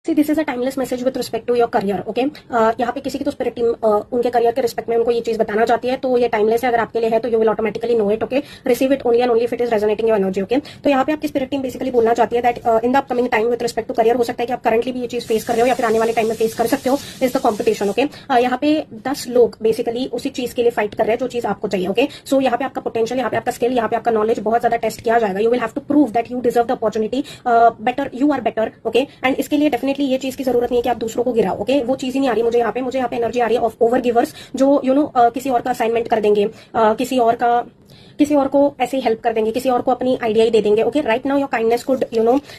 C this is a timeless message with respect to your career. Okay, यहाँ पे किसी की तो स्पिरिट टीम उनके करियर के रिस्पेक्ट में उनको ये चीज बताना चाहती है, तो ये टाइमलेस है। अगर आपके लिए है तो you will automatically know it. Okay, receive it only and only if it is resonating your energy. Okay, तो यहाँ पे आपकी स्पिरिट टीम बेसिकली बोलना चाहती है that in the upcoming time with respect to career, हो सकता है कि आप करंटली भी ये चीज फेस कर रहे हो या फिर आने वाले टाइम में फेस कर सकते हो, इज द कॉम्पिटिशन। ओके, यहाँ पे 10 लोग बेसिकली उसी चीज के लिए फाइट कर रहे हैं जो चीज आपको चाहिए। ओके, सो यहाँ पे आपका पोटेंशियल, यहाँ पे आपका स्किल, यहाँ पे आपका नॉलेज बहुत ज्यादा टेस्ट किया जाएगा। You will have to prove that you deserve the opportunity, better you are better. Okay, and इसके लिए डेफिनेटली ये चीज की जरूरत नहीं है कि आप दूसरों को गिराओ। ओके, वो चीज ही नहीं आ रही मुझे यहाँ पे एनर्जी आ रही है ऑफ ओवर गिवर्स, जो किसी और का असाइनमेंट कर देंगे, किसी और को ऐसे ही हेल्प कर देंगे, किसी और को अपनी आइडिया ही दे देंगे। Okay, right now your kindness could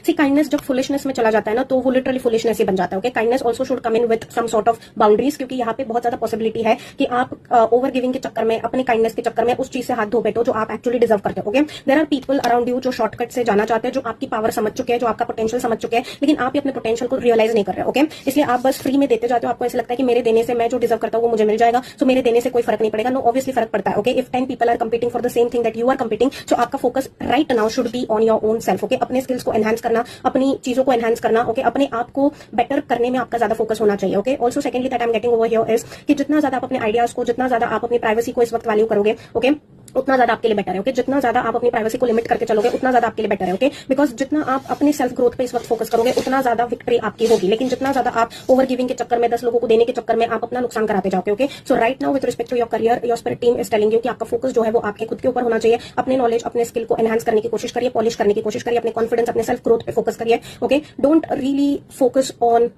see kindness जब फुलिशनेस में चला जाता है ना, तो वो लिटरली फुलिशनेस ही बन जाता है। Okay, kindness also should come in with some sort of boundaries, क्योंकि यहाँ पे बहुत ज्यादा पॉसिबिलिटी है कि आप ओवर गिविंग के चक्कर में, अपने काइंडनेस के चक्कर में उस चीज से हाथ धो बैठो जो आप एक्चुअली डिजर्व करते हो। Okay, there are people around you जो शॉर्टकट से जाना चाहते हैं, जो आपकी पावर समझ चुके हैं, जो आपका पोटेंशियल समझ चुके हैं, लेकिन आप अपने पोटेंशियल को रियलाइज नहीं कर रहे हो। ओके, इसलिए आप बस फ्री में देते जाते हो। आपको ऐसा लगता है कि मेरे देने से मैं जो डिजर्व करता हूँ वो मुझे मिल जाएगा, सो मेरे देने से कोई फर्क नहीं पड़ेगा। नो, ऑब्वियसली फर्क पड़ता है। Okay, if 10 people are competing for the same thing that you are competing, so आपका focus right now should be on your own self. Okay, अपने स्किल्स को एनहांस करना, अपनी चीजों को एनहांस करना। ओके, अपने आप को बेटर करने में आपका ज्यादा फोकस होना चाहिए। Okay, also secondly that I am getting over here is कि जितना ज्यादा आप अपने आइडियाज को, जितना ज्यादा आप अपनी प्राइवेसी को इस वक्त वैल्यू करोगे, ओके, उतना ज्यादा आपके लिए बेटर है। ओके, जितना ज्यादा आप अपनी प्राइवेसी को लिमिट करके चलोगे उतना ज्यादा आपके लिए बेटर है। ओके, बिकॉज जितना आप अपने सेल्फ ग्रोथ पे इस वक्त फोकस करोगे उतना ज्यादा विक्ट्री आपकी होगी, लेकिन जितना ज्यादा आप ओवर गिविंग के चक्कर में, 10 लोगों को देने के चक्कर में आप अपना नुकसान कराते जाओगे। Okay, so right now with respect to your career, your spirit team is telling you कि आपका फोकस जो है वो आपके खुद के ऊपर होना चाहिए। अपने नॉलेज, अपने स्किल को एनहांस करने की कोशिश करिए, पॉलिश करने की कोशिश करिए, अपने कॉन्फिडेंस, अपने सेल्फ ग्रोथ पे फोकस करिए। Okay, don't really focus on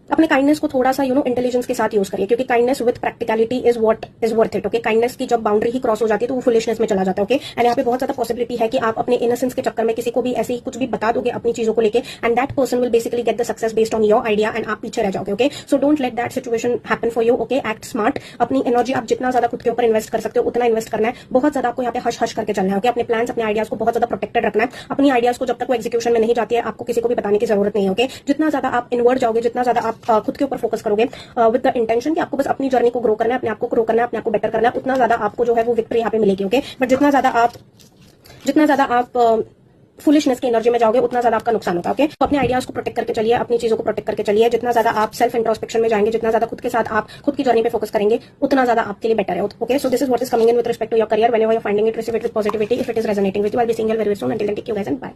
अपने काइंडनेस को थोड़ा सा इंटेलिजेंस के साथ यूज करिए, क्योंकि kindness with practicality is what is worth it. Okay, kindness की जब बाउंड्री ही क्रॉस हो जाती है तो वो फुलिशनेस में चला जाता है। ओके, एंड यहाँ पे बहुत ज्यादा पॉसिबिलिटी है कि आप अपने इनोसेंस के चक्कर में किसी को भी ऐसे ही कुछ भी बता दोगे अपनी चीजों को लेके, and that person will basically get the success based on your idea, and आप पीछे रह जाओगे। Okay, so don't let that situation happen for you. Okay, act smart. अपनी एनर्जी आप जितना ज्यादा खुद के ऊपर इन्वेस्ट कर सकते हो उतना इन्वेस्ट करना है। बहुत ज्यादा आपको यहाँ पे हश हश करके चलना है। ओके, अपने प्लान्स, अपने आइडियाज को बहुत ज्यादा प्रोटेक्टेड रखना है। अपनी आइडियाज को जब तक वो एग्जीक्यूशन में नहीं जाती है आपको किसी को भी बताने की जरूरत नहीं है। ओके, जितना ज्यादा आप इनवर्ड जाओगे, जितना ज्यादा आप खुद के ऊपर फोकस करोगे विद द इंटेंशन कि आपको बस अपनी जर्नी को ग्रो करना है, अपने आप को ग्रो करना है, अपने आप को बेटर करना है, उतना ज्यादा आपको जो है वो विक्ट्री यहाँ पे मिलेगी। ओके, बट जितना ज्यादा आप फुलिशनेस की एनर्जी में जाओगे उतना ज्यादा आपका नुकसान होगा। ओके, तो अपने आइडियाज को प्रोटेक्ट करके चलिए, अपनी चीजों को प्रोटेक्ट करके चलिए। जितना ज्यादा आप सेल्फ इंट्रोस्पेक्शन में जाएंगे, जितना ज्यादा खुद के साथ आप खुद की जर्नी पे फोकस करेंगे, उतना ज्यादा आपके लिए बेटर है। Okay, so this is what is coming in with respect to your career. Whenever you are finding it, receive it with positivity. If it is resonating with you, I will be seeing you very soon. Until then take care guys and bye.